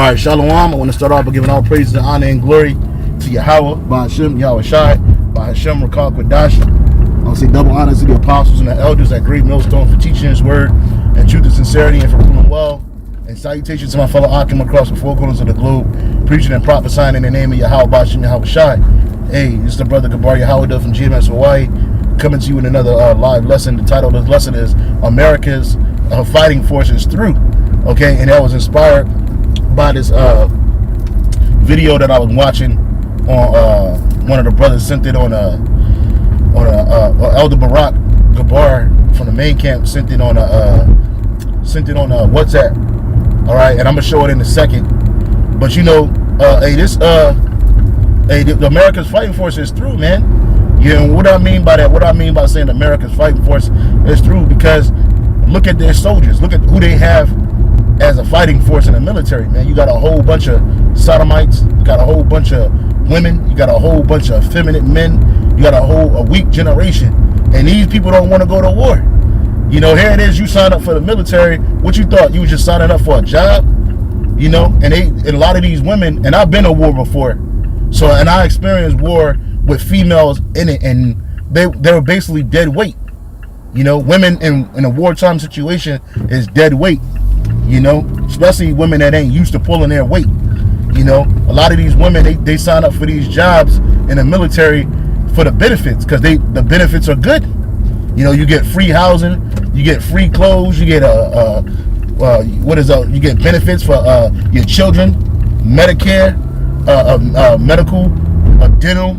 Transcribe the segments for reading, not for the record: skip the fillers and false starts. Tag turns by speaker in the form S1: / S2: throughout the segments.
S1: Alright, Shalom. I want to start off by giving all praise and honor and glory to Yahweh, by Hashem, GMSHAWAII, by Hashem, Rakal Kwadash. I want to say double honors to the apostles and the elders at Great Millstone for teaching his word and truth and sincerity and for ruling well. And salutations to my fellow Akim across the four corners of the globe, preaching and prophesying in the name of Yahweh, by Hashem, GMSHAWAII. Hey, this is the brother Gabar Yahweh from GMSHAWAII, coming to you in another live lesson. The title of this lesson is America's Fighting Forces Through. Okay, and that was inspired by this video that I was watching on one of the brothers sent it on Elder Barak Gabar from the main camp sent it on WhatsApp. All right, and I'm gonna show it in a second. But you know, the America's fighting force is through, man. You know what I mean by that? What I mean by saying America's fighting force is through, because look at their soldiers. Look at who they have as a fighting force in the military, man. You got a whole bunch of sodomites, you got a whole bunch of women, you got a whole bunch of effeminate men, you got a weak generation, and these people don't want to go to war. You know, here it is, you signed up for the military. What you thought? You was just signing up for a job? You know, and a lot of these women, and I've been to war before, so, and I experienced war with females in it, and they were basically dead weight. You know, women in a wartime situation is dead weight. You know, especially women that ain't used to pulling their weight. You know, a lot of these women, they sign up for these jobs in the military for the benefits, because the benefits are good. You know, you get free housing, you get free clothes, you get you get benefits for your children, Medicare, medical, dental,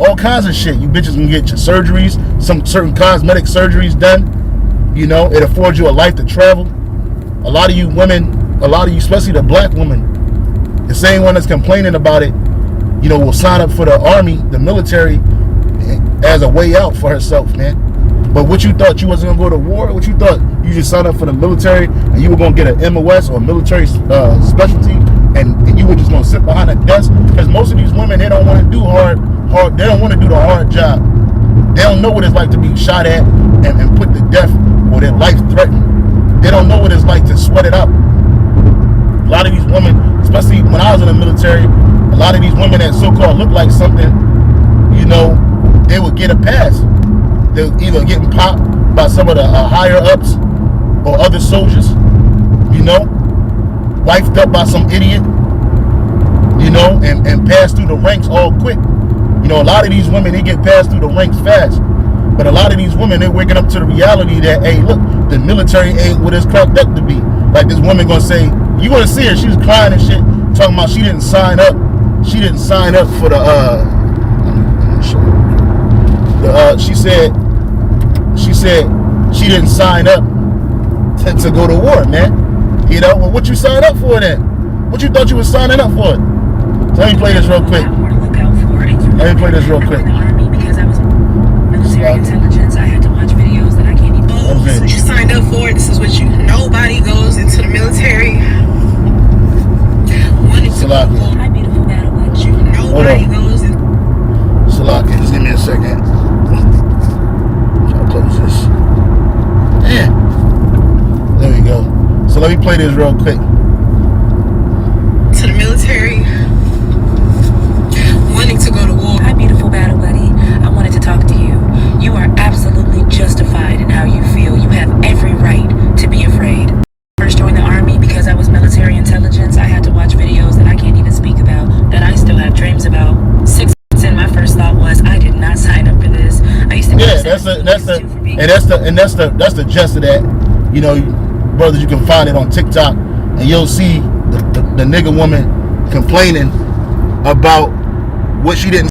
S1: all kinds of shit. You bitches can get your surgeries, some certain cosmetic surgeries done. You know, it affords you a life to travel. A lot of you women, especially the black women, the same one that's complaining about it, you know, will sign up for the army, the military, as a way out for herself, man. But what you thought, you wasn't gonna go to war? What you thought, you just signed up for the military and you were gonna get an MOS or military specialty, and you were just gonna sit behind a desk? Because most of these women, they don't want to do they don't want to do the hard job. They don't know what it's like to be shot at and put to death or their life threatened. They don't know what it's like to sweat it out. A lot of these women, especially when I was in the military, a lot of these women that so-called look like something, you know, they would get a pass. They were either getting popped by some of the higher ups or other soldiers, you know, wifed up by some idiot, you know, and passed through the ranks all quick. You know, a lot of these women, they get passed through the ranks fast. But a lot of these women, they're waking up to the reality that, hey, look, the military ain't what it's cracked up to be. Like this woman gonna say, you gonna see her, she was crying and shit, talking about she didn't sign up. She didn't sign up for she said she didn't sign up to go to war, man. You know, well, what you signed up for then? What you thought you was signing up for? So let me play this real quick. Let me play this real quick.
S2: Intelligence. I had to watch videos that I can't even. Oh, so you signed up for it. This is what you. Nobody goes into the military. Hi, beautiful battle, but you. Nobody goes in.
S1: Salaki, just give me a second. I'll close this. Damn. There we go. So let me play this real quick.
S2: To the military. Wanting to go to war.
S3: Hi, beautiful battle buddy. I wanted to talk to you. You are absolutely justified in how you feel. You have every right to be afraid. First joined the army because I was military intelligence. I had to watch videos that I can't even speak about, that I still have dreams about. 6 months in, my first thought was, I did not sign up for this. I used to be
S1: that's the gist of that. You know, brothers, you can find it on TikTok, and you'll see the nigga woman complaining about what she didn't.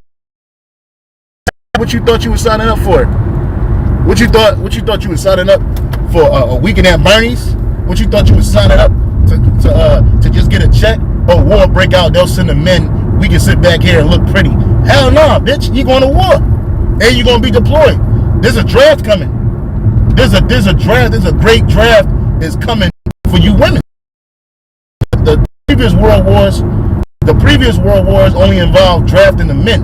S1: What you thought you were signing up for? What you thought you were signing up for? A weekend at Bernie's? What you thought you were signing up to just get a check? Oh, war break out, they'll send the men. We can sit back here and look pretty. Hell no, bitch! You going to war, and you gonna be deployed. There's a draft coming. There's a draft. There's a great draft is coming for you women. The previous world wars only involved drafting the men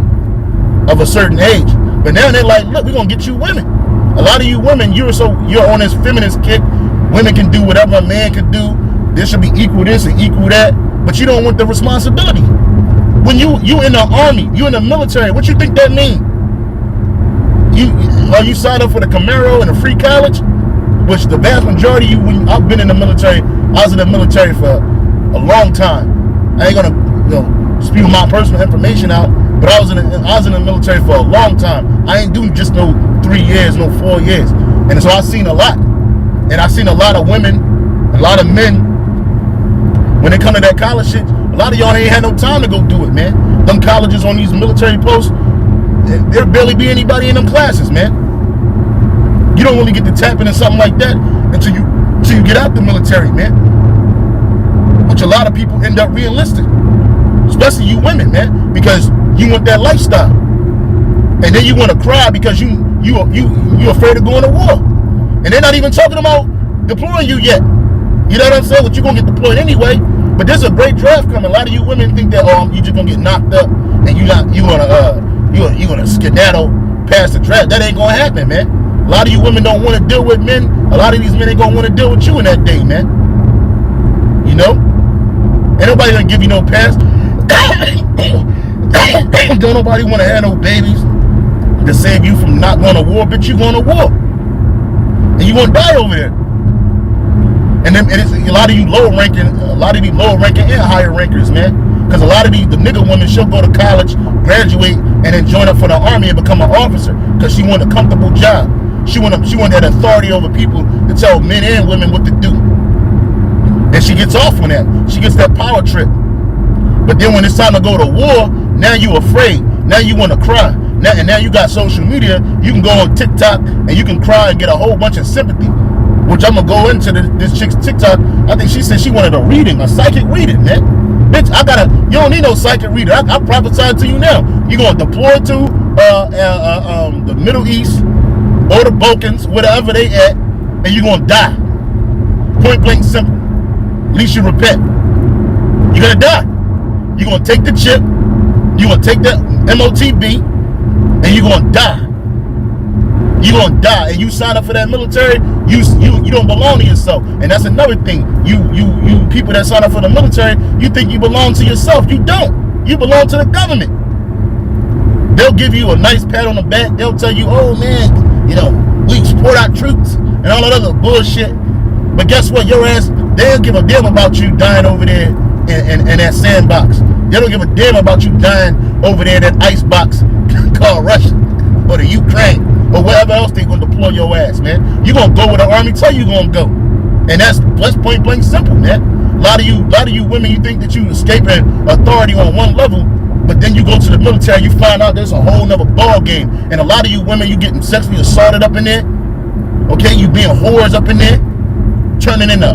S1: of a certain age. But now they're like, look, we're gonna get you women. A lot of you women, you're on this feminist kick. Women can do whatever a man can do. There should be equal this and equal that. but you don't want the responsibility. When you in the army, you in the military, what you think that mean? You signed up for the Camaro and the free college, which the vast majority of you, when I've been in the military, I was in the military for a long time. I ain't gonna spew my personal information out, but I was in the military for a long time. I ain't doing just no 3 years, no 4 years. And so I've seen a lot. And I've seen a lot of women, a lot of men, when they come to that college shit, a lot of y'all ain't had no time to go do it, man. Them colleges on these military posts, there'll barely be anybody in them classes, man. You don't really get to tap into something like that until you get out the military, man. Which a lot of people end up re-enlisting, especially you women, man, because you want that lifestyle, and then you want to cry because you afraid of going to war, and they're not even talking about deploying you yet. You know what I'm saying? But you're gonna get deployed anyway. But there's a great draft coming. A lot of you women think that you just gonna get knocked up and you're gonna skedaddle past the draft. That ain't gonna happen, man. A lot of you women don't want to deal with men. A lot of these men ain't gonna want to deal with you in that day, man. You know? Ain't nobody gonna give you no pass. Don't nobody want to have no babies to save you from not going to war, but you going to war. And you gonna die over there. And then it's a lot of you lower ranking and higher rankers, man. Because a lot of the nigga women, she'll go to college, graduate, and then join up for the army and become an officer because she want a comfortable job. She want that authority over people to tell men and women what to do. And she gets off on that. She gets that power trip. But then when it's time to go to war, now you afraid. Now you want to cry. Now you got social media. You can go on TikTok and you can cry and get a whole bunch of sympathy. Which I'm gonna go into this chick's TikTok. I think she said she wanted a psychic reading, man. Bitch, you don't need no psychic reader. I prophesy to you now. You're gonna deploy to the Middle East or the Balkans, whatever they at, and you're gonna die. Point blank simple. At least you repent. You're gonna die. You're gonna take the chip, you're gonna take the MOTB, and you're gonna die. You're gonna die. And you sign up for that military, you don't belong to yourself. And that's another thing. You people that sign up for the military, you think you belong to yourself. You don't. You belong to the government. They'll give you a nice pat on the back. They'll tell you, oh man, we support our troops and all that other bullshit. But guess what? Your ass, they don't give a damn about you dying over there in that sandbox. They don't give a damn about you dying over there in that ice box called Russia or the Ukraine or wherever else they gonna deploy your ass, man. You gonna go where the army tell you gonna go, and that's point blank simple, man. A lot of you women, you think that you escaping authority on one level, but then you go to the military, you find out there's a whole nother ball game. And a lot of you women, you getting sexually assaulted up in there. Okay, you being whores up in there, turning into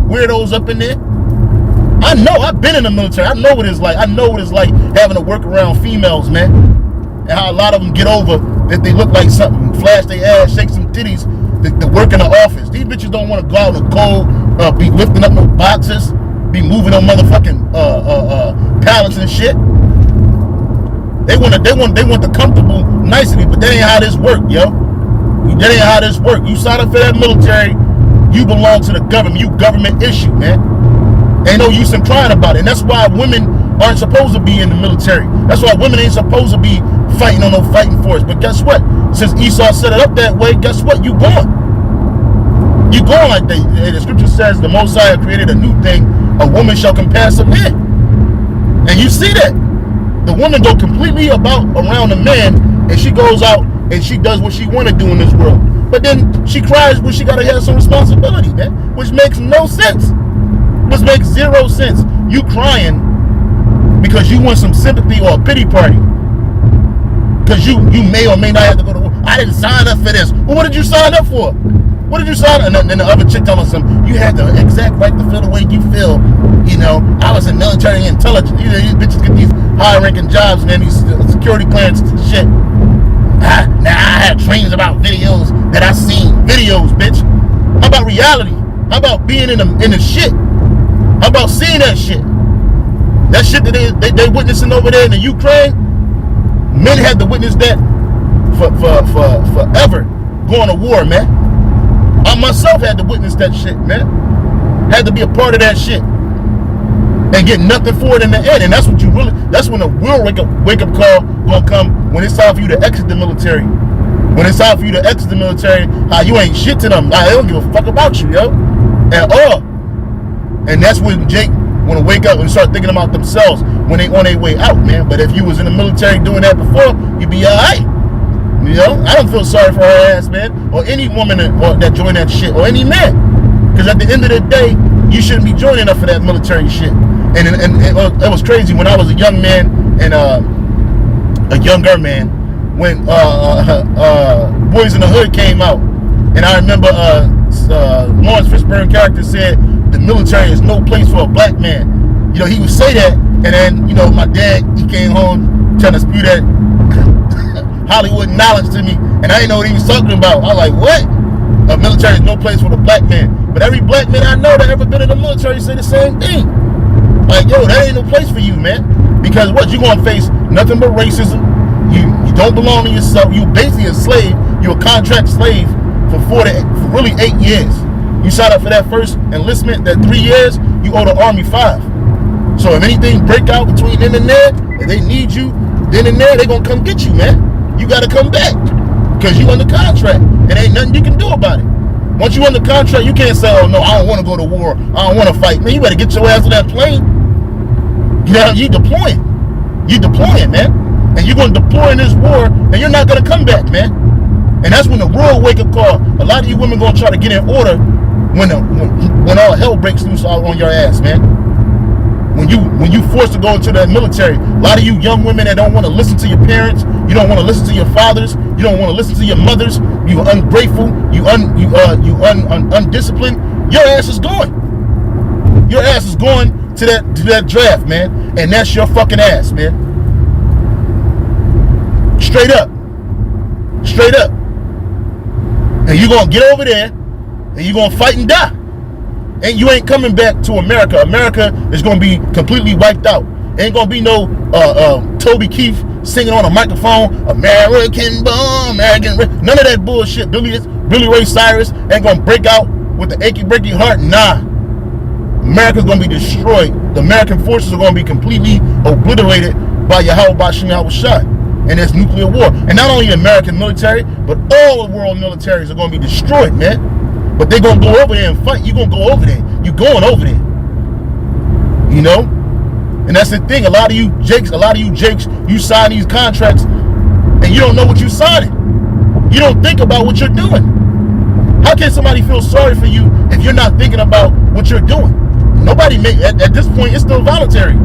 S1: weirdos up in there. I know, I've been in the military. I know what it's like. I know what it's like having to work around females, man. And how a lot of them get over if they look like something, flash their ass, shake some titties, to work in the office. These bitches don't want to go out in the cold, be lifting up no boxes, be moving on motherfucking pallets and shit. They want the comfortable nicety, but that ain't how this work, yo. That ain't how this work. You sign up for that military, you belong to the government. You government issue, man. Ain't no use in crying about it. And that's why women aren't supposed to be in the military. That's why women ain't supposed to be fighting on no fighting force. But guess what? Since Esau set it up that way, guess what? You going. You going like the scripture says the Most High created a new thing. A woman shall compass a man. And you see that. The woman go completely around the man, and she goes out and she does what she want to do in this world. But then she cries when she got to have some responsibility, man. Which makes no sense. Which makes zero sense. You crying because you want some sympathy or a pity party. Because you may or may not have to go to war. I didn't sign up for this. Well, what did you sign up for? What did you sign up? And then the other chick telling us something. You had the exact right to feel the way you feel. I was in military intelligence. These bitches get these high-ranking jobs, man. These security clearances and shit. Now I have dreams about videos that I seen. Videos, bitch. How about reality? How about being in the shit? How about seeing that shit? That shit that they witnessing over there in the Ukraine, men had to witness that for forever going to war, man. I myself had to witness that shit, man. Had to be a part of that shit. and get nothing for it in the end. And that's what that's when the real wake up call gonna come, when it's time for you to exit the military. When it's time for you to exit the military, how you ain't shit to them. They don't give a fuck about you, yo, at all. And that's when Jake want to wake up and start thinking about themselves when they on their way out, man. But if you was in the military doing that before, you'd be all right. You know, I don't feel sorry for her ass, man, or any woman that joined that shit, or any man. Because at the end of the day, you shouldn't be joining up for that military shit. And it was crazy when I was a young man and a younger man, when Boys in the Hood came out, and I remember Lawrence Fishburne character said the military is no place for a black man. You know, he would say that, and then, you know, my dad, he came home trying to spew that Hollywood knowledge to me, and I didn't know what he was talking about. I was like, what? The military is no place for the black man. But every black man I know that ever been in the military say the same thing. Like, yo, that ain't no place for you, man. Because what, you gonna face nothing but racism. You don't belong to yourself. You basically a slave. You a contract slave for really 8 years. You signed up for that first enlistment, that 3 years, you owe the Army 5. So if anything break out between them and there, if they need you, then and there, they gonna come get you, man. You gotta come back, because you under contract, and ain't nothing you can do about it. Once you under contract, you can't say, oh no, I don't want to go to war, I don't want to fight. Man, you better get your ass on that plane. You know, you deploying, man. And you're going to deploy in this war, and you're not going to come back, man. And that's when the real wake-up call. A lot of you women going to try to get in order when all hell breaks loose on your ass, man. When you forced to go into the military, a lot of you young women that don't want to listen to your parents, you don't want to listen to your fathers, you don't want to listen to your mothers, you ungrateful, you undisciplined, your ass is going. Your ass is going to that draft, man. And that's your fucking ass, man. Straight up. And you're going to get over there, and you're going to fight and die. And you ain't coming back to America. America is going to be completely wiped out. Ain't going to be no Toby Keith singing on a microphone, American born, American. None of that bullshit. Billy Ray Cyrus ain't going to break out with the achy breaky heart. Nah. America's going to be destroyed. The American forces are going to be completely obliterated by Yahweh Shem Shai. And there's nuclear war. And not only the American military, but all the world militaries are going to be destroyed, man. But they're going to go over there and fight. You're going to go over there. You're going over there. You know? And that's the thing. A lot of you jakes, you sign these contracts and you don't know what you're signing. You don't think about what you're doing. How can somebody feel sorry for you if you're not thinking about what you're doing? Nobody at this point, it's still voluntary.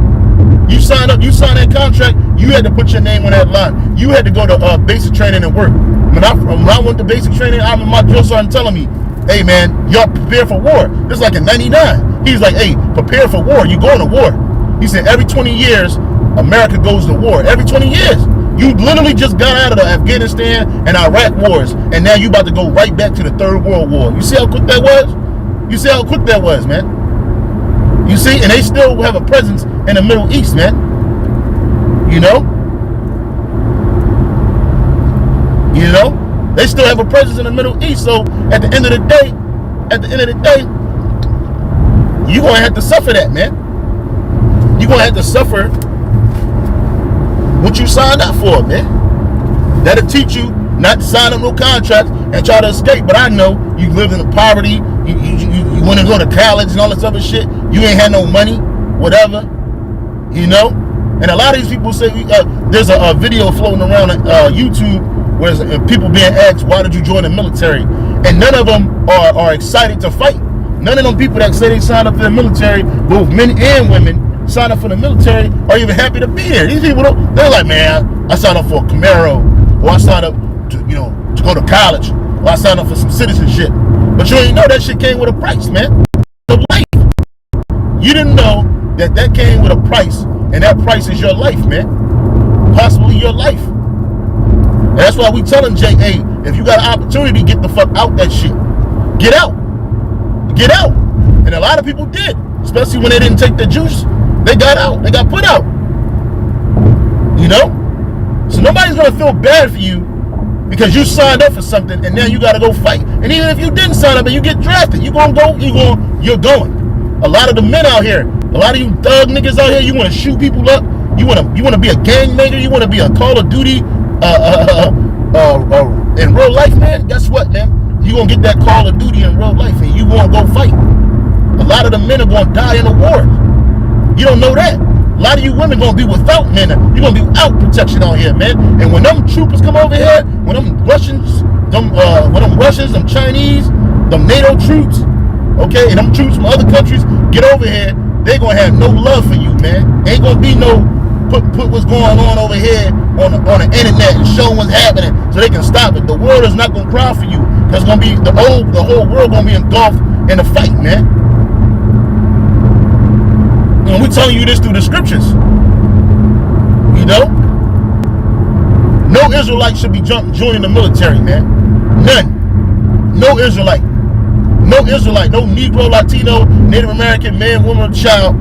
S1: You signed up, you signed that contract, you had to put your name on that line. You had to go to basic training and work. When I went to basic training, I remember my drill sergeant telling me, hey man, y'all prepare for war. This is like in 99. He's like, hey, prepare for war. You going to war. He said every 20 years, America goes to war. Every 20 years. You literally just got out of the Afghanistan and Iraq wars, and now you about to go right back to the Third World War. You see how quick that was? You see how quick that was, man? You see? And they still have a presence in the Middle East, man. You know? You know? They still have a presence in the Middle East. So at the end of the day, you're going to have to suffer that, man. You're going to have to suffer what you signed up for, man. That'll teach you not to sign up no contracts and try to escape. But I know you lived in poverty. You want to go to college and all this other shit. You ain't had no money, whatever. You know? And a lot of these people say, there's a video floating around YouTube where people being asked, why did you join the military? And none of them are excited to fight. None of them people that say they signed up for the military, both men and women, sign up for the military, are even happy to be there. These people, they're like, man, I signed up for a Camaro, or I signed up to go to college, or I signed up for some citizenship. But you ain't know that shit came with a price, man. The life. You didn't know that came with a price, and that price is your life, man. Possibly your life. And that's why we telling Jay, hey, if you got an opportunity, get the fuck out that shit. Get out. Get out. And a lot of people did, especially when they didn't take the juice. They got out. They got put out. You know? So nobody's going to feel bad for you because you signed up for something and now you got to go fight. And even if you didn't sign up and you get drafted, you're going. A lot of the men out here, A lot of you thug niggas out here, you want to shoot people up. You want to be a gang maker. You want to be a Call of Duty in real life, man. Guess what, man? You gonna get that Call of Duty in real life, and you gonna go fight. A lot of the men are gonna die in the war. You don't know that. A lot of you women gonna be without men. You're gonna be without protection out here, man. And when them troopers come over here, when them Russians, them Chinese, them NATO troops, okay, and them troops from other countries get over here, they gonna have no love for you, man. Ain't gonna be no put what's going on over here on the internet and show what's happening so they can stop it. The world is not gonna cry for you because it's gonna be the whole world gonna be engulfed in the fight, man. And we're telling you this through the scriptures. You know? No Israelite should be joining the military, man. None. No Israelite. No Israelite, no Negro, Latino, Native American, man, woman, or child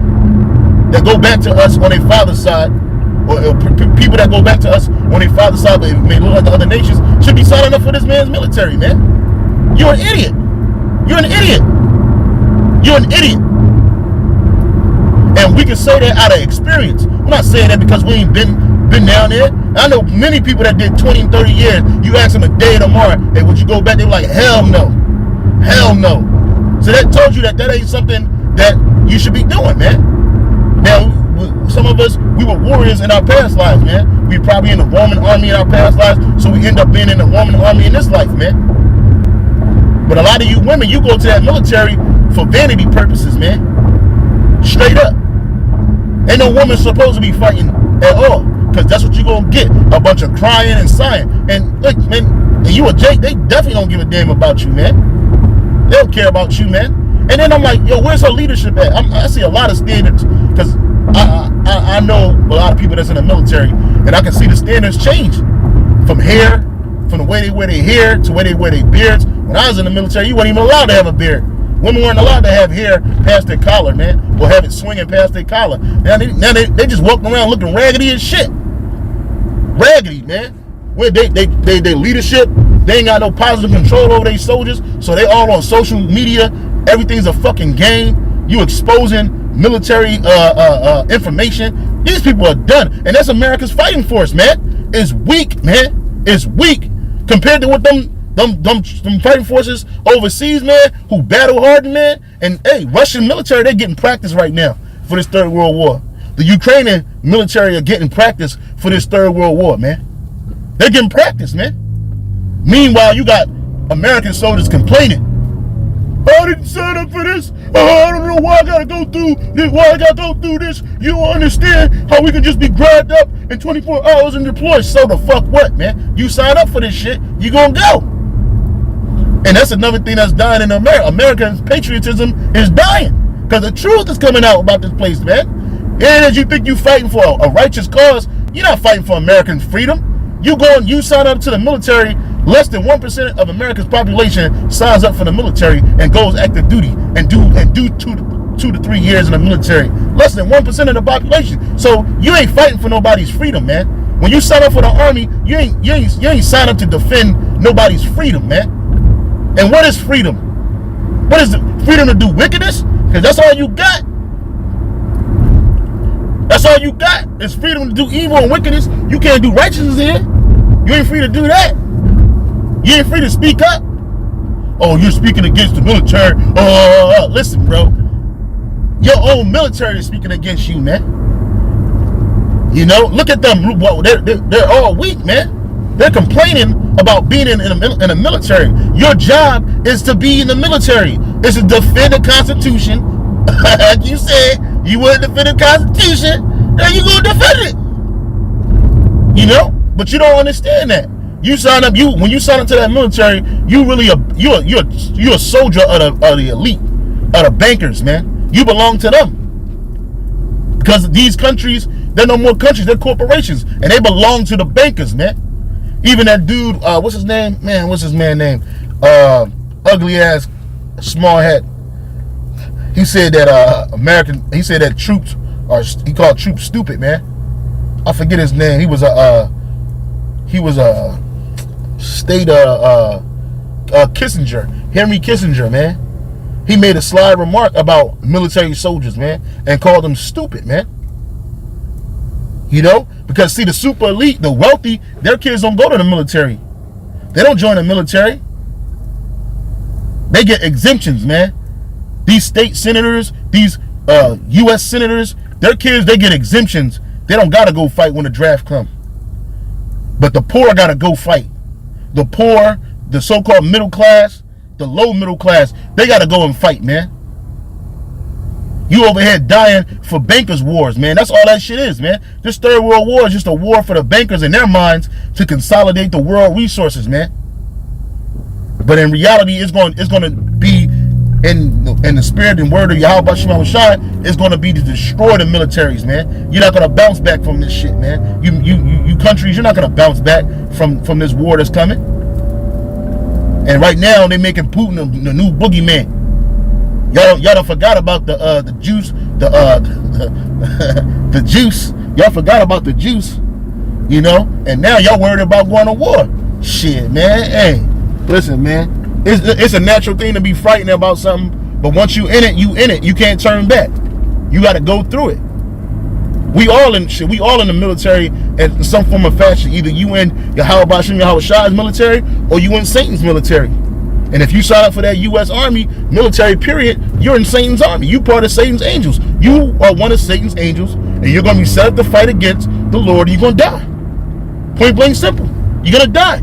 S1: that go back to us on their father's side, or people that go back to us on their father's side, but it may look like the other nations, should be signing up for this man's military, man. You're an idiot. You're an idiot. You're an idiot. And we can say that out of experience. I'm not saying that because we ain't been down there. I know many people that did 20 and 30 years. You ask them a day tomorrow, hey, would you go back? They're like, hell no. Hell no. So that told you that ain't something that you should be doing, man. Now, some of us, we were warriors in our past lives, man. We probably in the Roman army in our past lives, so we end up being in the Roman army in this life, man. But a lot of you women, you go to that military for vanity purposes, man. Straight up. Ain't no woman supposed to be fighting at all, because that's what you're going to get, a bunch of crying and sighing. And look, man, and you a Jake, they definitely don't give a damn about you, man. They don't care about you, man. And then I'm like, yo, where's her leadership at? I see a lot of standards, because I know a lot of people that's in the military, and I can see the standards change from hair, from the way they wear their hair to where they wear their beards. When I was in the military, you weren't even allowed to have a beard. Women weren't allowed to have hair past their collar, man, or have it swinging past their collar. Now they just walking around looking raggedy as shit. Raggedy, man. Where they leadership, they ain't got no positive control over their soldiers, so they all on social media. Everything's a fucking game. You exposing military information. These people are done, and that's America's fighting force, man. It's weak, man. It's weak compared to what them fighting forces overseas, man, who battle hardened, man. And hey, Russian military, they're getting practice right now for this Third World War. The Ukrainian military are getting practice for this Third World War, man. They're getting practice, man. Meanwhile, you got American soldiers complaining. I didn't sign up for this. I don't know why I gotta go through this. Why I gotta go through this? You don't understand how we can just be grabbed up in 24 hours and deployed. So the fuck what, man? You sign up for this shit, you gonna go. And that's another thing that's dying in America. American patriotism is dying. Because the truth is coming out about this place, man. And as you think you fighting for a righteous cause, you're not fighting for American freedom. You sign up to the military, less than 1% of America's population signs up for the military and goes active duty and do 2 to 3 years in the military. Less than 1% of the population. So you ain't fighting for nobody's freedom, man. When you sign up for the army, you ain't sign up to defend nobody's freedom, man. And what is freedom? What is the freedom to do wickedness? Because that's all you got. That's all you got is freedom to do evil and wickedness. You can't do righteousness here. You ain't free to do that. You ain't free to speak up. Oh, you're speaking against the military. Listen, bro. Your own military is speaking against you, man. You know, look at them. They're all weak, man. They're complaining about being in the military. Your job is to be in the military. It's to defend the Constitution. Like you said, you wouldn't defend the Constitution, now you gonna defend it. You know, but you don't understand that. You sign up. When you sign up to that military, you're a soldier of the elite, of the bankers, man. You belong to them because these countries, they're no more countries, they're corporations, and they belong to the bankers, man. Even that dude, what's his name? Man, what's his man name? Ugly ass, small head. He said that he said that troops he called troops stupid, man. I forget his name. He was a state Kissinger, Henry Kissinger, man. He made a sly remark about military soldiers, man, and called them stupid, man. You know, because see, the super elite, the wealthy, their kids don't go to the military. They don't join the military. They get exemptions, man. These state senators, these U.S. senators, their kids, they get exemptions. They don't got to go fight when the draft comes. But the poor got to go fight. The poor, the so-called middle class, the low middle class, they got to go and fight, man. You over here dying for bankers' wars, man. That's all that shit is, man. This third world war is just a war for the bankers in their minds to consolidate the world resources, man. But in reality, it's going to be in the spirit and word of GMSHAWAII, it's going to be to destroy the militaries, man. You're not going to bounce back from this shit, man. You countries, you're not going to bounce back from this war that's coming. And right now, they're making Putin the new boogeyman. Y'all done forgot about the juice, the juice. Y'all forgot about the juice, you know. And now y'all worried about going to war. Shit, man. Hey, listen, man. It's a natural thing to be frightened about something, but once you in it, you in it. You can't turn back. You got to go through it. We all in shit. We all in the military in some form of fashion. Either you in GMSHAWAII's military or you in Satan's military. And if you sign up for that U.S. Army military period, you're in Satan's army. You part of Satan's angels. You are one of Satan's angels, and you're going to be set up to fight against the Lord. You're going to die. Point blank simple. You're going to die.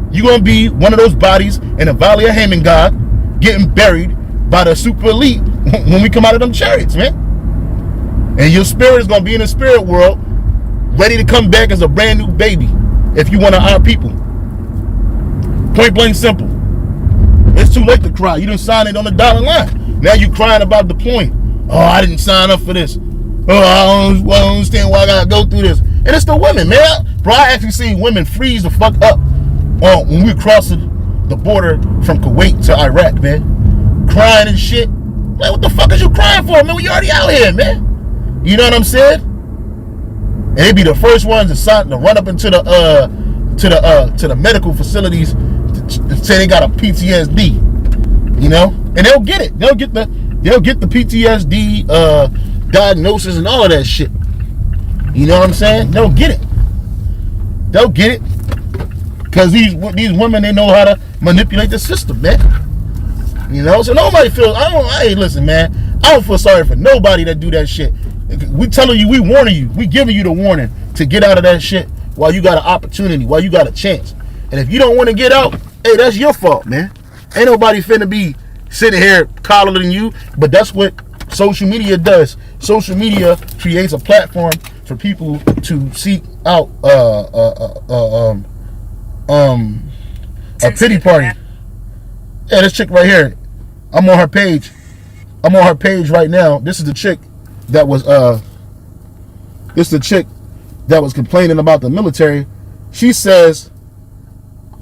S1: You're going to be one of those bodies in the valley of Hamon, getting buried by the super elite when we come out of them chariots, man. And your spirit is going to be in the spirit world, ready to come back as a brand new baby if you want to honor people. Point blank simple. It's too late to cry. You didn't sign it on the dotted line. Now you crying about deploying. Oh, I didn't sign up for this. Oh, I don't understand why I got to go through this. And it's the women, man. Bro, I actually seen women freeze the fuck up when we crossed the border from Kuwait to Iraq, man. Crying and shit. Like, what the fuck is you crying for, man? We already out here, man. You know what I'm saying? And they be the first ones to run up into the medical facilities to say they got a PTSD. You know? And they'll get it. They'll get the PTSD diagnosis and all of that shit. You know what I'm saying? They'll get it. They'll get it. Because these women, they know how to manipulate the system, man. You know? So nobody feels, hey, listen, man. I don't feel sorry for nobody that do that shit. We telling you, we warning you. We giving you the warning to get out of that shit while you got an opportunity, while you got a chance. And if you don't want to get out, hey, that's your fault, man. Ain't nobody finna be sitting here coddling you, but that's what social media does. Social media creates a platform for people to seek out a pity party. Yeah, this chick right here. I'm on her page. I'm on her page right now. This is the chick that was complaining about the military. She says,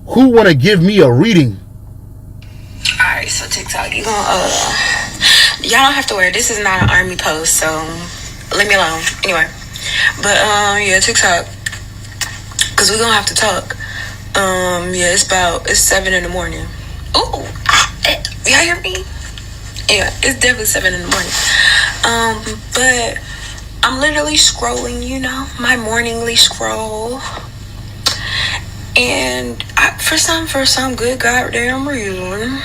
S1: who wanna give me a reading?
S2: Alright, so TikTok, y'all don't have to worry. This is not an army post, so leave me alone. Anyway. But yeah, TikTok. Cause we're gonna have to talk. Yeah, it's 7 in the morning. Ooh, y'all hear me? Yeah, it's definitely 7 in the morning. But I'm literally scrolling, you know, my morningly scroll. And for some good goddamn reason,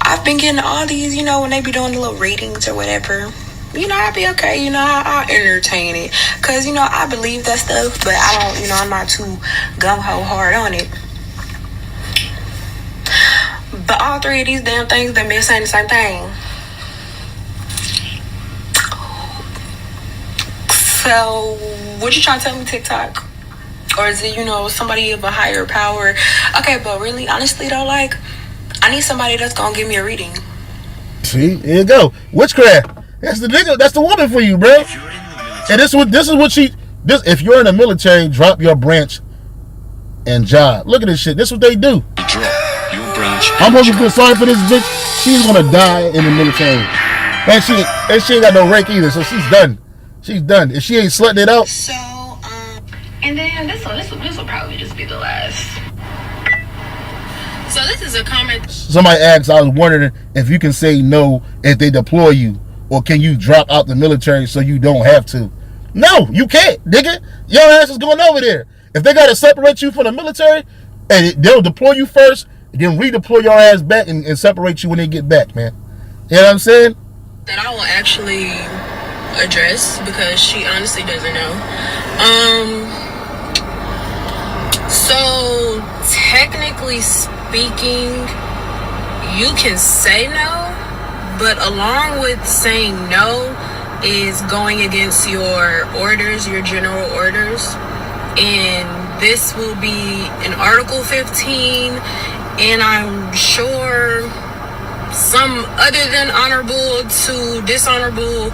S2: I've been getting all these, you know, when they be doing the little ratings or whatever. You know, I'll be okay. You know, I'll entertain it. Because, you know, I believe that stuff, but I don't, you know, I'm not too gung-ho hard on it. But all three of these damn things, they've been saying the same thing. So, what you trying to tell me, TikTok? Or is it, you know, somebody of a higher power? Okay, but really, honestly, though, like, I need somebody that's going to give me a reading.
S1: See, here you go. Witchcraft. That's the nigga. That's the woman for you, bro. And this is what she. If you're in the military, drop your branch and job. Look at this shit. This is what they do. I'm supposed to feel sorry for this bitch. She's gonna die in the military, and she ain't got no rank either. So she's done. She's done. If she ain't slutting it out.
S2: So and then this will probably just be the last. So this is a comment.
S1: Somebody asked, I was wondering if you can say no if they deploy you, or can you drop out the military so you don't have to? No, you can't, nigga. Your ass is going over there. If they gotta separate you from the military, and they'll deploy you first, then redeploy your ass back and separate you when they get back, man. You know what I'm saying?
S2: That I will actually address because she honestly doesn't know. So technically speaking, you can say no, but along with saying no is going against your orders, your general orders. And this will be in Article 15, and I'm sure some other than honorable to dishonorable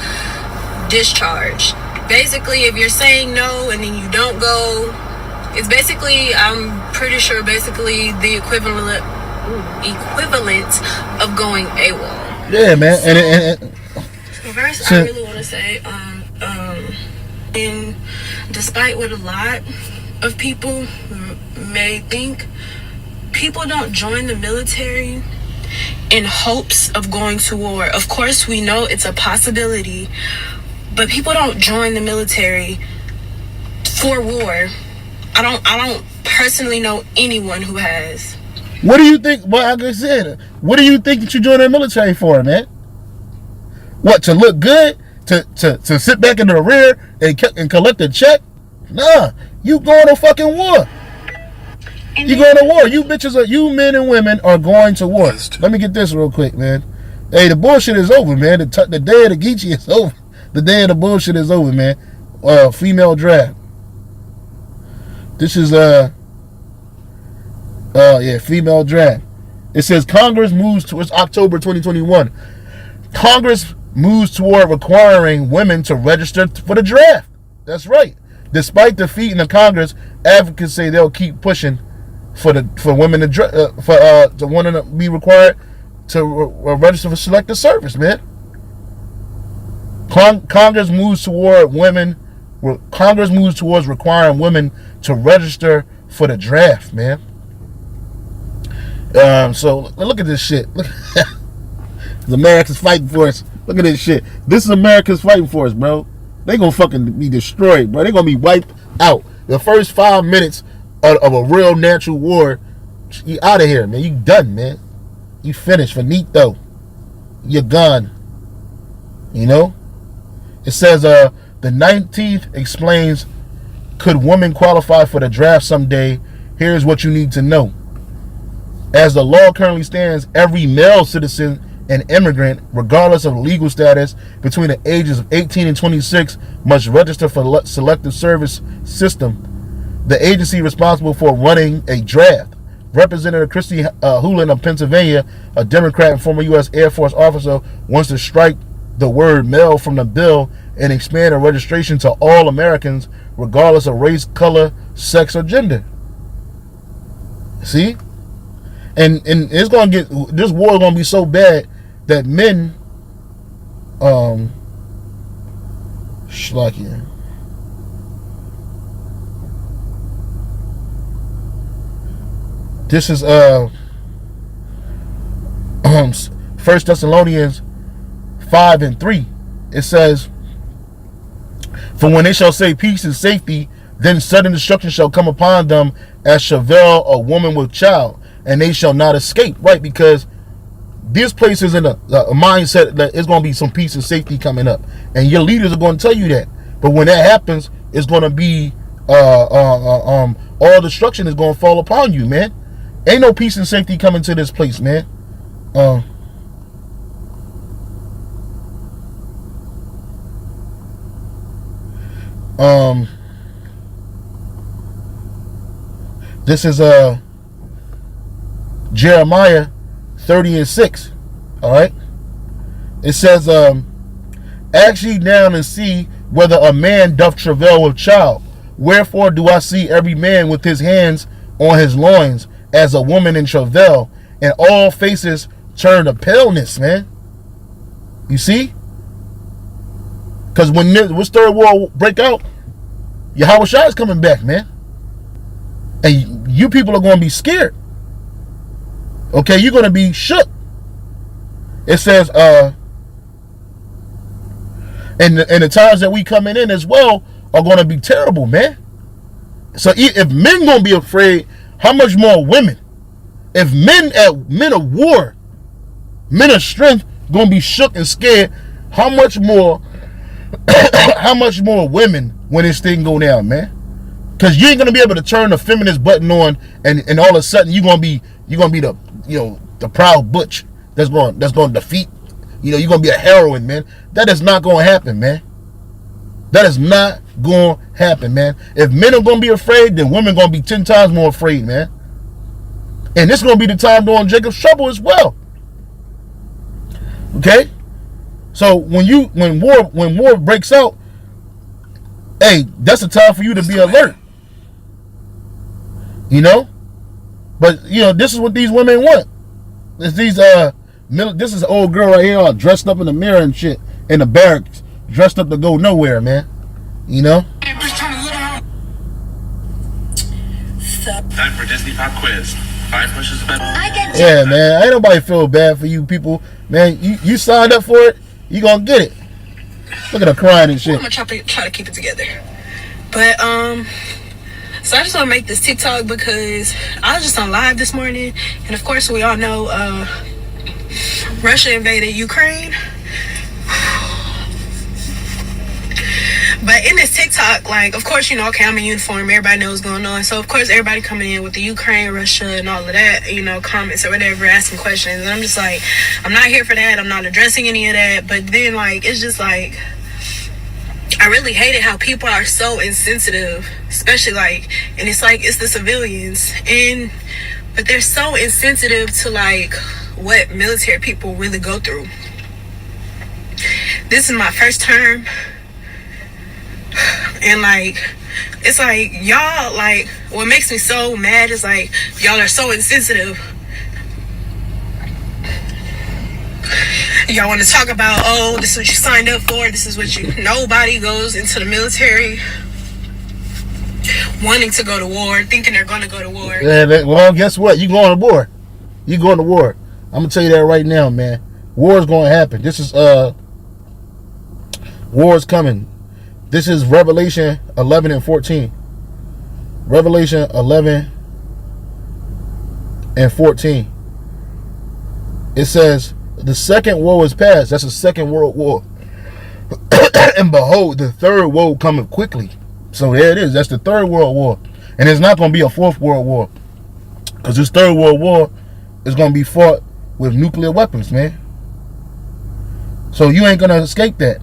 S2: discharge. Basically, if you're saying no and then you don't go, it's basically, I'm pretty sure, basically the equivalent of going AWOL.
S1: Yeah, man.
S2: So,
S1: and
S2: first, I really want to say, and despite what a lot of people may think, people don't join the military in hopes of going to war. Of course, we know it's a possibility, but people don't join the military for war. I don't personally know anyone who has.
S1: What do you think? Well, like I said, what do you think that you join the military for, man? What, to look good? To sit back in the rear and collect a check? Nah, you going to fucking war. You going to war. You bitches, you men and women are going to war. Let me get this real quick, man. Hey, the bullshit is over, man. The day of the Geechee is over. The day of the bullshit is over, man. Female draft. This is female draft. It says Congress moves towards October 2021. Congress moves toward requiring women to register for the draft. That's right. Despite defeat in the Congress, advocates say they'll keep pushing for women to want to be required to register for selective service, man. Congress moves towards requiring women to register for the draft, man. So look at this shit. Look, America's fighting for us. Look at this shit. This is America's fighting for us, bro. They gonna fucking be destroyed, bro. They gonna be wiped out. The first 5 minutes of a real natural war, you out of here, man. You done, man. You finished. Finito. You're gone. You know? It says the 19th explains, could women qualify for the draft someday? Here's what you need to know. As the law currently stands, every male citizen and immigrant, regardless of legal status, between the ages of 18 and 26, must register for selective service system. The agency responsible for running a draft. Representative Christy Hoolan of Pennsylvania, a Democrat and former U.S. Air Force officer, wants to strike the word male from the bill and expand the registration to all Americans, regardless of race, color, sex, or gender. See? And it's gonna get, this war is gonna be so bad that men Schlakia. This is 1 Thessalonians 5:3. It says, for when they shall say peace and safety, then sudden destruction shall come upon them as travail a woman with child, and they shall not escape. Right? Because this place is in a mindset that it's going to be some peace and safety coming up, and your leaders are going to tell you that. But when that happens, it's going to be all destruction is going to fall upon you, man. Ain't no peace and safety coming to this place, man. This is Jeremiah 30:6. All right. It says, ask ye down and see whether a man doth travail with child. Wherefore do I see every man with his hands on his loins as a woman in travail, and all faces turn to paleness, man. You see? Because when this third war break out, Yahushua is coming back, man. And you people are going to be scared. Okay, you're gonna be shook. It says, and the times that we coming in as well are gonna be terrible, man. So if men gonna be afraid, how much more women? If men of war, men of strength gonna be shook and scared, how much more how much more women when this thing go down, man? Because you ain't gonna be able to turn the feminist button on and all of a sudden you're gonna be the the proud butch that's going to defeat, you're gonna be a heroine, man. That is not gonna happen, man. That is not gonna happen, man. If men are gonna be afraid, then women gonna be 10 times more afraid, man. And this is gonna be the time during Jacob's trouble as well. Okay? So when war breaks out, hey, that's a time for you to be alert. But this is what these women want. This is an old girl right here all dressed up in the mirror and shit in the barracks, dressed up to go nowhere, man.
S4: Time for Disney Pop quiz. 5 questions about.
S1: Yeah, man. Ain't nobody feel bad for you people, man. You signed up for it, you gonna get it. Look at her crying and shit.
S2: I'm gonna try to keep it together. But so I just want to make this TikTok because I was just on live this morning, and of course we all know Russia invaded Ukraine. But in this TikTok, like, of course, okay, I'm in uniform. Everybody knows what's going on. So, of course, everybody coming in with the Ukraine, Russia, and all of that, comments or whatever, asking questions. And I'm just like, I'm not here for that. I'm not addressing any of that. But then, like, it's just like, I really hate it how people are so insensitive, especially, like, and it's like, it's the civilians. But they're so insensitive to, like, what military people really go through. This is my first term. And like, it's like, y'all, like, what makes me so mad is like, y'all are so insensitive. Y'all want to talk about, oh, this is what you signed up for, this is what nobody goes into the military wanting to go to war, thinking they're going to go to war.
S1: Yeah, well, guess what? You going to war. You going to war. I'm going to tell you that right now, man. War is going to happen. This is, war is coming. This is Revelation 11 and 14. Revelation 11 and 14. It says, the second woe is past. That's the second world war. And behold, the third woe cometh quickly. So there it is. That's the third world war. And it's not going to be a fourth world war. Because this third world war is going to be fought with nuclear weapons, man. So you ain't going to escape that.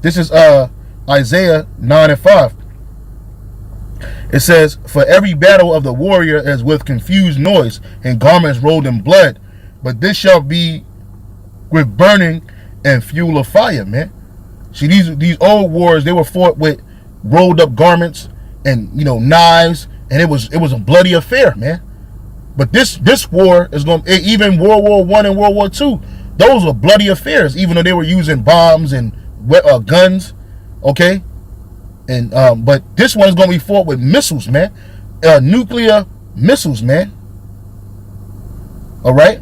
S1: This is Isaiah 9 and 5. It says, for every battle of the warrior is with confused noise and garments rolled in blood, but this shall be with burning and fuel of fire, man. See, these old wars, they were fought with rolled up garments and knives, and it was a bloody affair, man. But this war is going to, even World War I and World War II, those were bloody affairs, even though they were using bombs and guns. Okay, and but this one is gonna be fought with missiles, man, nuclear missiles, man. All right.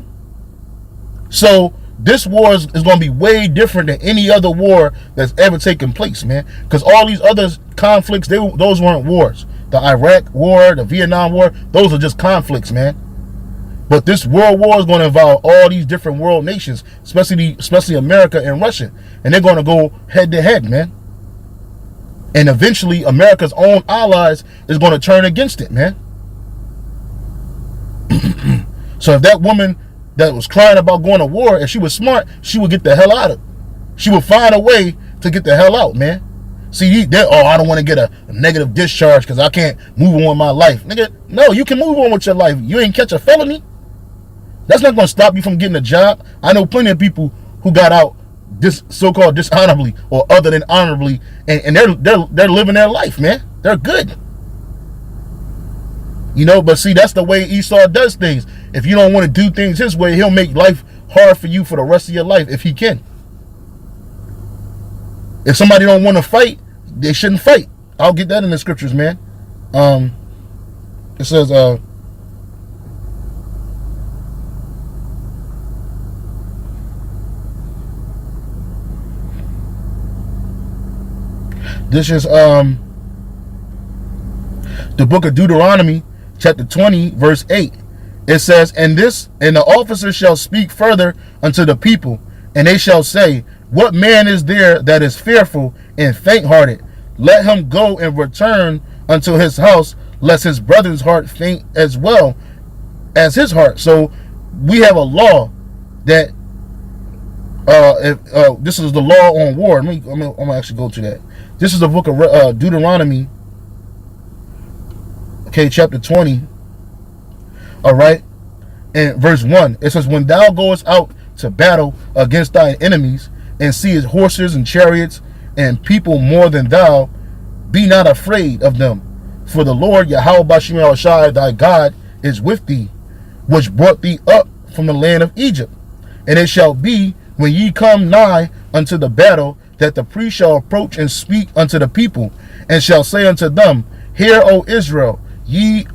S1: So this war is gonna be way different than any other war that's ever taken place, man. Because all these other conflicts, those weren't wars. The Iraq War, the Vietnam War, those are just conflicts, man. But this world war is going to involve all these different world nations, especially America and Russia, and they're going to go head to head, man. And eventually, America's own allies is going to turn against it, man. So if that woman that was crying about going to war, if she was smart, she would get the hell out of it. She would find a way to get the hell out, man. See, I don't want to get a negative discharge because I can't move on with my life. Nigga, no, you can move on with your life. You ain't catch a felony. That's not going to stop you from getting a job. I know plenty of people who got out so-called dishonorably or other than honorably, and they're living their life, man. They're good. But see, that's the way Esau does things. If you don't want to do things his way, he'll make life hard for you for the rest of your life if he can. If somebody don't want to fight, they shouldn't fight. I'll get that in the scriptures, man. It says This is the book of Deuteronomy, chapter 20, verse 8. It says, and the officers shall speak further unto the people, and they shall say, what man is there that is fearful and faint-hearted? Let him go and return unto his house, lest his brother's heart faint as well as his heart. So we have a law that this is the law on war. I'm gonna actually go to that. This is the book of Deuteronomy, okay, chapter 20. All right, and verse 1. It says, when thou goest out to battle against thine enemies, and seest horses and chariots and people more than thou, be not afraid of them. For the Lord GMSHAWAII thy God is with thee, which brought thee up from the land of Egypt. And it shall be, when ye come nigh unto the battle, that the priest shall approach and speak unto the people, and shall say unto them, hear, O Israel, ye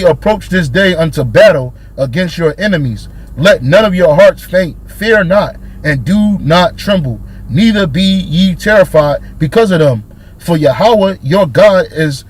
S1: approach this day unto battle against your enemies. Let none of your hearts faint, fear not, and do not tremble, neither be ye terrified because of them. For Yahweh your God is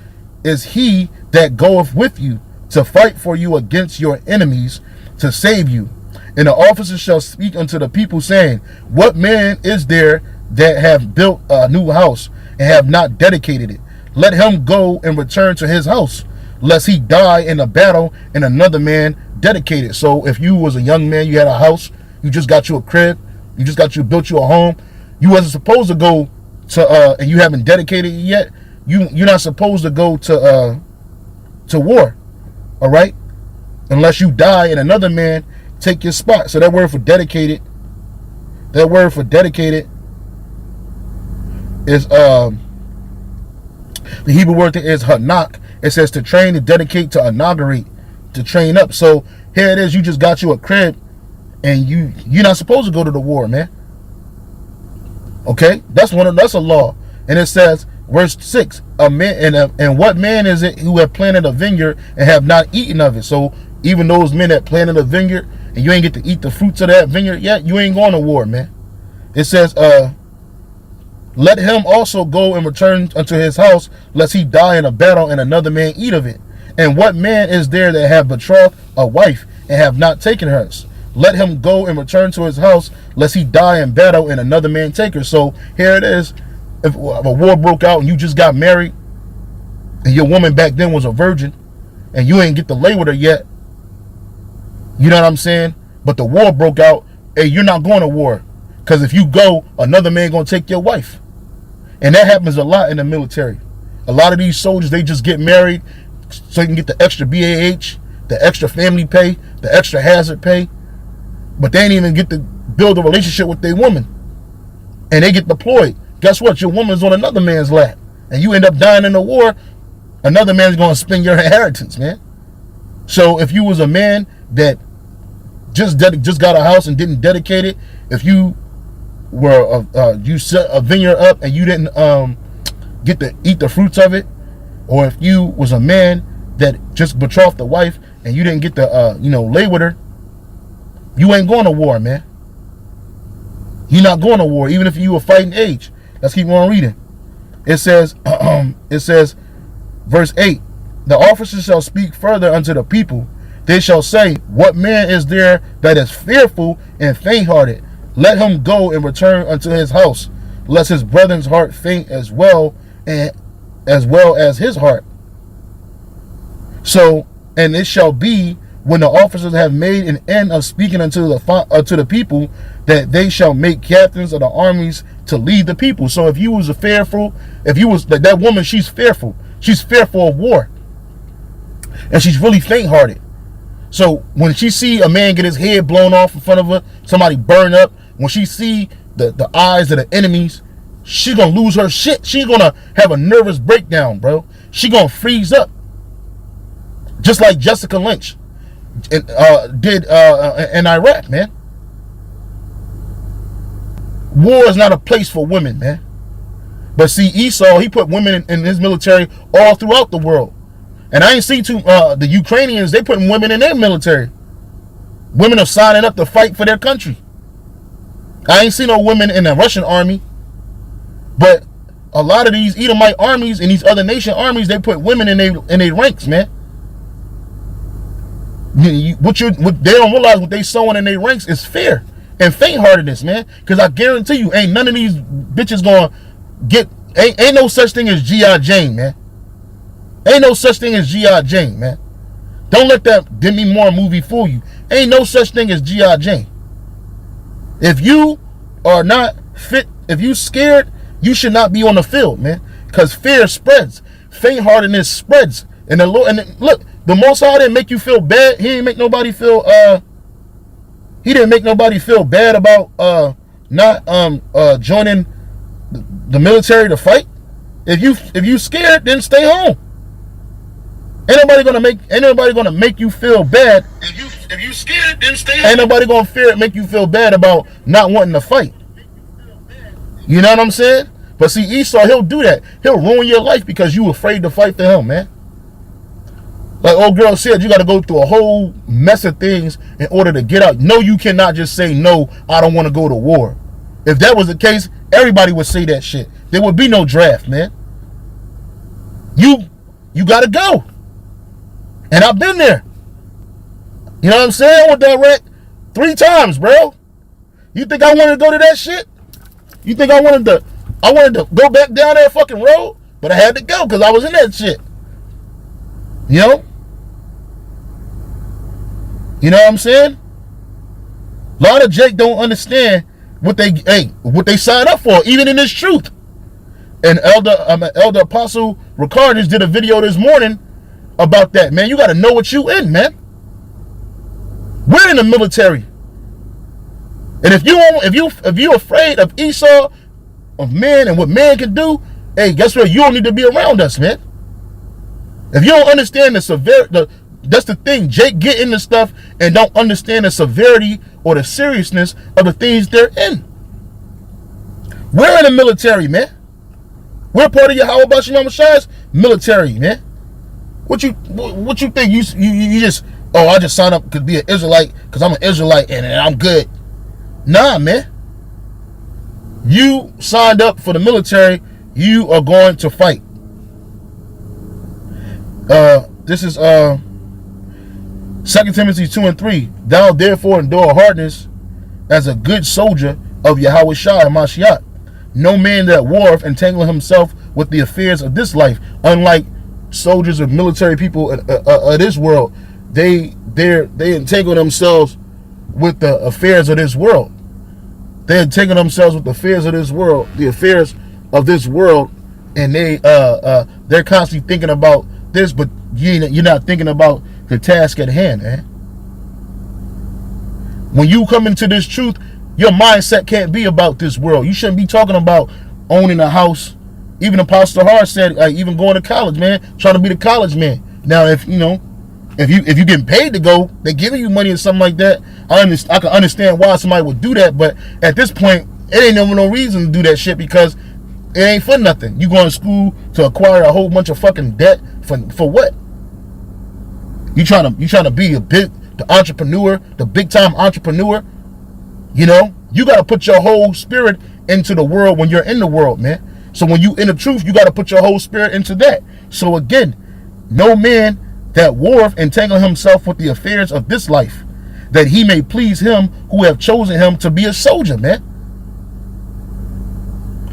S1: he that goeth with you to fight for you against your enemies, to save you. And the officers shall speak unto the people, saying, what man is there that have built a new house and have not dedicated it? Let him go and return to his house, lest he die in a battle and another man dedicate it. So if you was a young man, you had a house, you just got you a crib, you built you a home, you wasn't supposed to go to and you haven't dedicated it yet, you're not supposed to go to war, all right, unless you die and another man take your spot. So that word for dedicated is the Hebrew word that is hanak. It says to train, to dedicate, to inaugurate, to train up. So here it is, you just got you a crib, and you're not supposed to go to the war, man. Okay, that's a law. And it says, verse 6, and what man is it who have planted a vineyard and have not eaten of it? So even those men that planted a vineyard and you ain't get to eat the fruits of that vineyard yet, you ain't going to war, man. It says, let him also go and return unto his house, lest he die in a battle and another man eat of it. And what man is there that have betrothed a wife and have not taken hers? Let him go and return to his house, lest he die in battle and another man take her. So here it is. If a war broke out and you just got married, and your woman back then was a virgin, and you ain't get to lay with her yet, you know what I'm saying? But the war broke out, hey, you're not going to war. Because if you go, another man going to take your wife. And that happens a lot in the military. A lot of these soldiers, they just get married so you can get the extra BAH, the extra family pay, the extra hazard pay. But they ain't even get to build a relationship with their woman. And they get deployed. Guess what? Your woman's on another man's lap. And you end up dying in the war, another man's going to spend your inheritance, man. So if you was a man that just got a house and didn't dedicate it, if you were you set a vineyard up and you didn't get to eat the fruits of it, or if you was a man that just betrothed the wife and you didn't get to lay with her, you ain't going to war, man. You're not going to war, even if you were fighting age. Let's keep on reading. It says, verse 8, the officers shall speak further unto the people. They shall say, what man is there that is fearful and faint-hearted? Let him go and return unto his house, lest his brethren's heart faint as well as his heart. So, and it shall be, when the officers have made an end of speaking unto the people, that they shall make captains of the armies to lead the people. So if you was if you was that woman, she's fearful of war, and she's really faint-hearted. So when she see a man get his head blown off in front of her, somebody burn up, when she see the eyes of the enemies, she gonna lose her shit. She's gonna have a nervous breakdown, bro. She gonna freeze up, just like Jessica Lynch did in Iraq, man. War is not a place for women, man. But see, Esau, he put women in his military all throughout the world. And I ain't seen the Ukrainians, they putting women in their military. Women are signing up to fight for their country. I ain't seen no women in the Russian army. But a lot of these Edomite armies and these other nation armies, they put women in their ranks, man. What they don't realize, what they sowing in their ranks is fear and faint-heartedness, man. Because I guarantee you, ain't none of these bitches gonna get. Ain't no such thing as G.I. Jane, man. Ain't no such thing as G.I. Jane, man. Don't let that Demi Moore movie fool you. Ain't no such thing as G.I. Jane. If you are not fit, if you scared, you should not be on the field, man. Because fear spreads, faint-heartedness spreads, and the Lord. And look, the Most High didn't make you feel bad. He didn't make nobody feel. He didn't make nobody feel bad about not joining the military to fight. If you scared, then stay home. Ain't nobody gonna make you feel bad. If you scared, then stay home. Ain't nobody gonna make you feel bad about not wanting to fight. You know what I'm saying? But see, Esau, he'll do that. He'll ruin your life because you afraid to fight for him, man. Like old girl said, you got to go through a whole mess of things in order to get out. No, you cannot just say, no, I don't want to go to war. If that was the case, everybody would say that shit. There would be no draft, man. You got to go. And I've been there. You know what I'm saying? I went direct 3 times, bro. You think I wanted to go to that shit? You think I wanted to go back down that fucking road? But I had to go because I was in that shit. You know? You know what I'm saying? A lot of Jake don't understand what they signed up for, even in this truth. And Elder Apostle Ricard just did a video this morning about that, man. You got to know what you in, man. We're in the military. And if you're afraid of Esau, of men and what man can do, hey, guess what? You don't need to be around us, man. If you don't understand that's the thing. Jake get into stuff and don't understand the severity or the seriousness of the things they're in. We're in the military, man. We're part of GMSHAWAII's military, man. What you think? You just, I just signed up to be an Israelite because I'm an Israelite and I'm good. Nah, man. You signed up for the military. You are going to fight. This is 2 Timothy 2:3. Thou therefore endure hardness as a good soldier of Yahushua Mashiach. No man that warreth entangle himself with the affairs of this life. Unlike soldiers or military people of this world, they entangle themselves with the affairs of this world. They entangle themselves with the affairs of this world, and they're constantly thinking about this, but you're not thinking about the task at hand, man. When you come into this truth, your mindset can't be about this world. You shouldn't be talking about owning a house. Even Apostle Hart said, even going to college, man, trying to be the college man. Now, if you getting paid to go, they giving you money or something like that, I can understand why somebody would do that. But at this point, it ain't no reason to do that shit because it ain't for nothing. You going to school to acquire a whole bunch of fucking debt for what? You trying to be the entrepreneur, the big time entrepreneur. You know, you got to put your whole spirit into the world when you're in the world, man. So when you in the truth, you got to put your whole spirit into that. So again, no man that warreth entangle himself with the affairs of this life, that he may please him who have chosen him to be a soldier, man.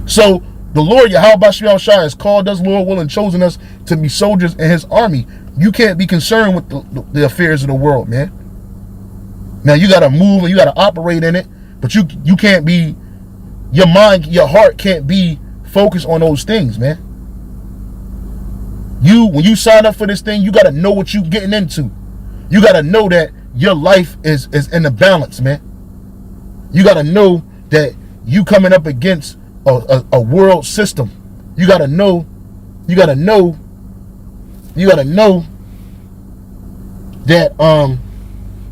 S1: So the Lord Yahushua has called us, Lord willing, chosen us to be soldiers in his army. You can't be concerned with the affairs of the world, man. Now you got to move and you got to operate in it, but you can't be, your mind, your heart can't be focused on those things, man. When you sign up for this thing, you got to know what you getting into. You got to know that your life is in the balance, man. You got to know that you coming up against a world system. You got to know that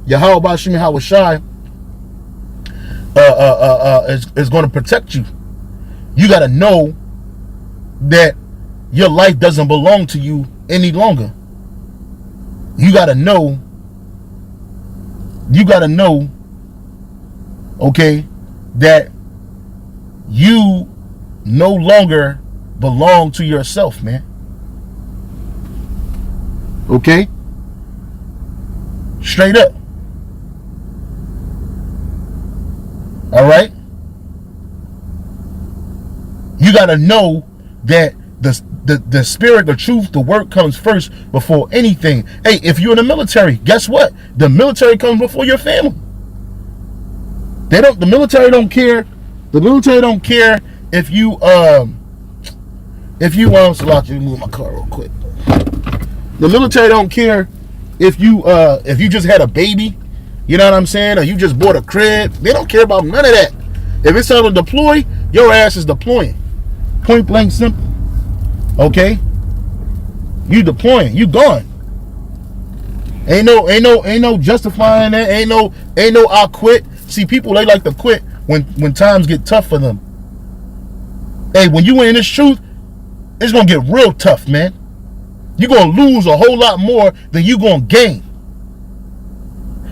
S1: Yahweh Shai is going to protect you. You got to know that your life doesn't belong to you any longer. You got to know, okay, that you no longer belong to yourself, man. Okay? Straight up. All right? You got to know that the spirit, the truth, the work comes first before anything. Hey, if you're in the military, guess what? The military comes before your family. The military don't care. The military don't care if you so let me move my car real quick. The military don't care if you just had a baby, you know what I'm saying, or you just bought a crib. They don't care about none of that. If it's time to deploy, your ass is deploying. Point blank simple. Okay? You deploying, you gone. Ain't no justifying that. Ain't no I'll quit. See, people, they like to quit when times get tough for them. Hey, when you in this truth, it's gonna get real tough, man. You're gonna lose a whole lot more than you gonna gain.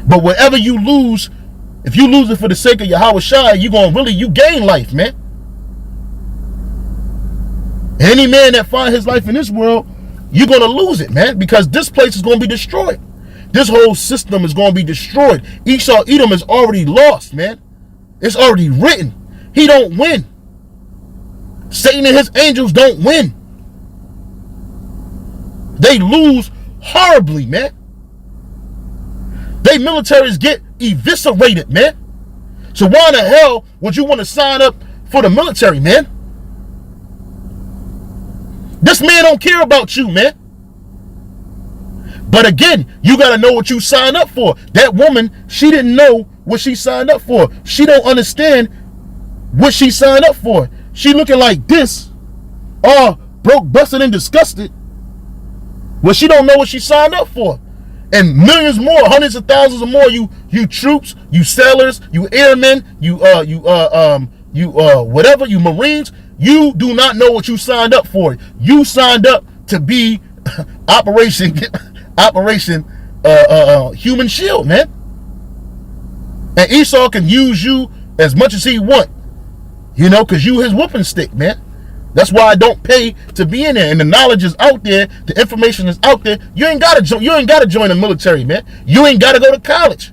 S1: But whatever you lose, if you lose it for the sake of GMSHAWAII, you gain life, man. Any man that finds his life in this world, you're gonna lose it, man, because this place is gonna be destroyed. This whole system is gonna be destroyed. Esau Edom is already lost, man. It's already written. He don't win. Satan and his angels don't win. They lose horribly, man. They militaries get eviscerated, man. So why in the hell would you want to sign up for the military, man? This man don't care about you, man. But again, you got to know what you signed up for. That woman, she didn't know what she signed up for. She don't understand what she signed up for. She looking like this, all broke, busted, and disgusted. Well, she don't know what she signed up for. And millions more, hundreds of thousands of more, you troops, you sailors, you airmen, you whatever, you Marines, you do not know what you signed up for. You signed up to be Operation Human Shield, man. And Esau can use you as much as he want, you know, because you his whooping stick, man. That's why I don't pay to be in there. And the knowledge is out there. The information is out there. You ain't gotta join the military, man. You ain't gotta go to college.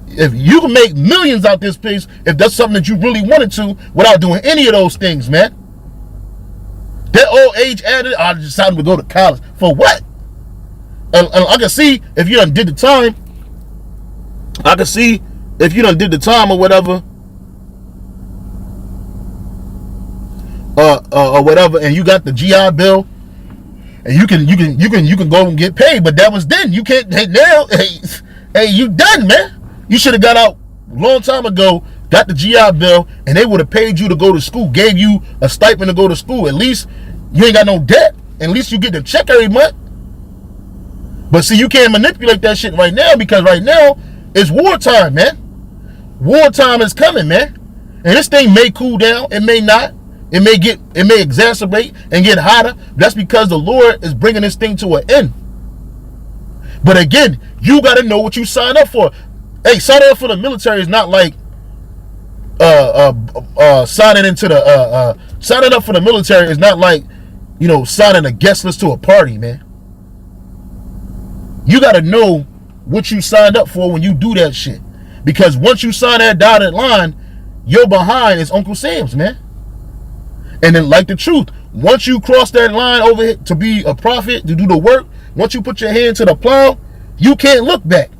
S1: If you can make millions out this place, if that's something that you really wanted to, without doing any of those things, man. That old age added, I decided to go to college. For what? And I can see if you done did the time. I can see if you done did the time or whatever. Or whatever, and you got the GI Bill, and you can go and get paid. But that was then. You can't now. Hey, you done, man. You should have got out a long time ago, got the GI Bill, and they would have paid you to go to school, gave you a stipend to go to school. At least you ain't got no debt. At least you get the check every month. But see, you can't manipulate that shit right now, because right now it's wartime, man. Wartime is coming, man. And this thing may cool down, it may not. It may exacerbate and get hotter. That's because the Lord is bringing this thing to an end. But again, you got to know what you sign up for. Hey, signing up for the military is not like signing up for the military is not like, you know, signing a guest list to a party, man. You got to know what you signed up for when you do that shit. Because once you sign that dotted line, your behind is Uncle Sam's, man. And then, like the truth, once you cross that line over to be a prophet, to do the work, once you put your hand to the plow, you can't look back.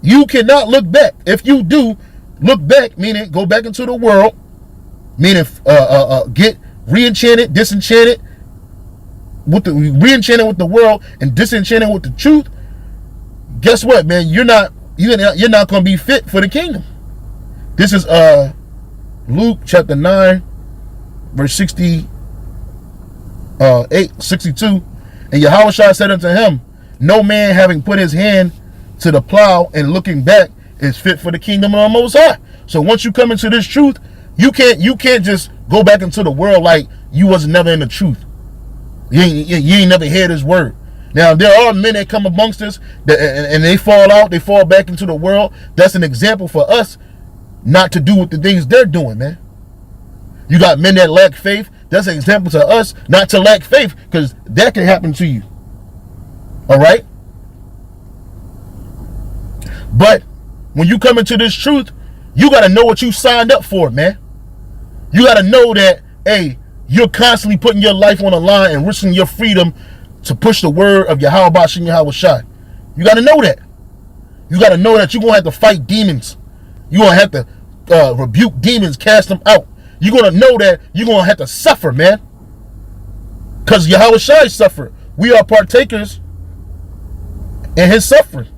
S1: You cannot look back. If you do look back, meaning go back into the world, meaning get re-enchanted, disenchanted, re-enchanted with the world and disenchanted with the truth, guess what, man? You're not going to be fit for the kingdom. This is Luke chapter 9. Verse 62, and Yahushua said unto him, no man having put his hand to the plow and looking back is fit for the kingdom of the Most High. So once you come into this truth, you can't just go back into the world like you was never in the truth. You ain't never heard his word. Now there are men that come amongst us and they fall out, they fall back into the world. That's an example for us not to do with the things they're doing, man. You got men that lack faith, That's an example to us not to lack faith, because that can happen to you. All right? But when you come into this truth, you got to know what you signed up for, man. You got to know that, hey, you're constantly putting your life on the line and risking your freedom to push the word of Yahweh Shem Yahawashi. You got to know that. You got to know that you're going to have to fight demons. You're going to have to rebuke demons, cast them out. You're going to know that you're going to have to suffer, man. Because Yahawashi suffered. We are partakers in his suffering.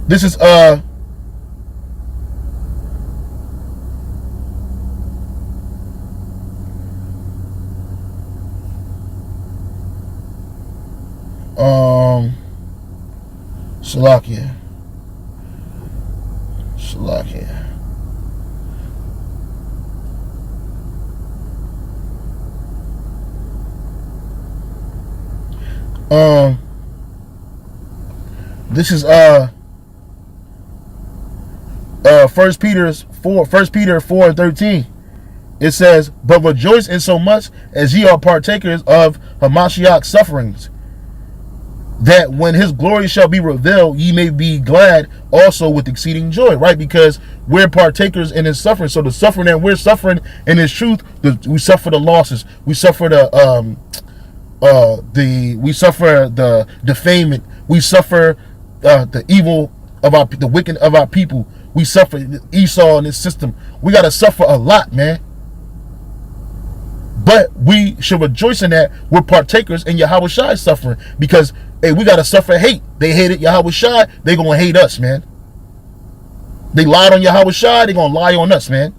S1: This is Salakia. This is 1 Peter 4:13. It says, but rejoice in so much as ye are partakers of Hamashiach's sufferings, that when his glory shall be revealed, ye may be glad also with exceeding joy, right? Because we're partakers in his suffering. So the suffering that we're suffering in his truth, we suffer the losses, we suffer we suffer the defamation, we suffer the evil of the wicked of our people, we suffer Esau and his system. We got to suffer a lot, man. But we should rejoice in that we're partakers in Yahawashi's suffering, because hey, we got to suffer hate. They hated Yahawashi, they gonna hate us, man. They lied on Yahawashi, they gonna lie on us, man.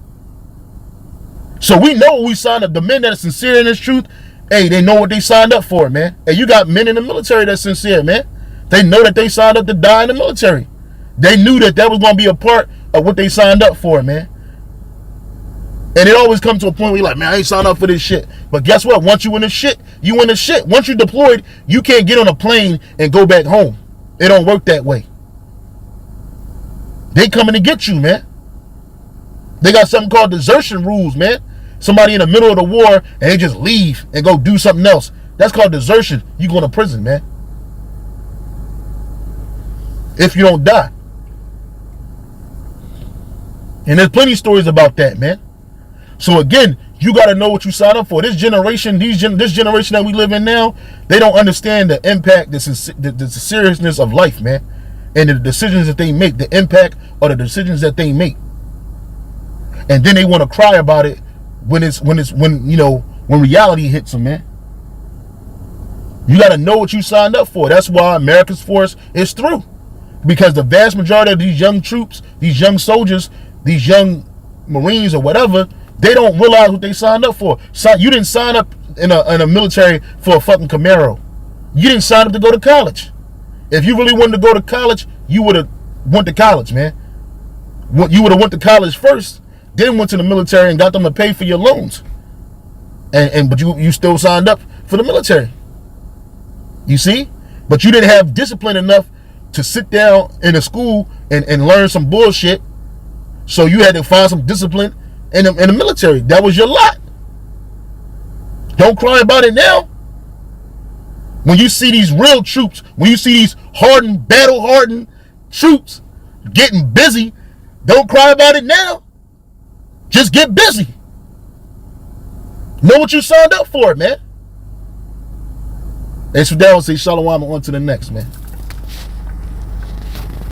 S1: So we know we signed up. The men that are sincere in this truth, hey, they know what they signed up for, man. And you got men in the military that's sincere, man. They know that they signed up to die in the military. They knew that that was gonna be a part of what they signed up for, man. And it always comes to a point where you're like, man, I ain't signed up for this shit. But guess what? Once you in the shit, you in the shit. Once you deployed, you can't get on a plane and go back home. It don't work that way. They coming to get you, man. They got something called desertion rules, man. Somebody in the middle of the war and they just leave and go do something else. That's called desertion. You going to prison, man. If you don't die. And there's plenty of stories about that, man. So again, you got to know what you signed up for. This generation, this generation that we live in now, they don't understand the impact, the seriousness of life, man, and the decisions that they make, the impact of the decisions that they make. And then they want to cry about it when reality hits them, man. You got to know what you signed up for. That's why America's force is through, because the vast majority of these young troops, these young soldiers, these young Marines or whatever, they don't realize what they signed up for. You didn't sign up in a military for a fucking Camaro. You didn't sign up to go to college. If you really wanted to go to college, you would have went to college, man. You would have went to college first, then went to the military and got them to pay for your loans. But you still signed up for the military. You see? But you didn't have discipline enough to sit down in a school and learn some bullshit. So you had to find some discipline in the military. That was your lot. Don't cry about it now. When you see these real troops, when you see these battle-hardened troops getting busy, don't cry about it now. Just get busy. Know what you signed up for, man. And so that will say shalom on to the next, man.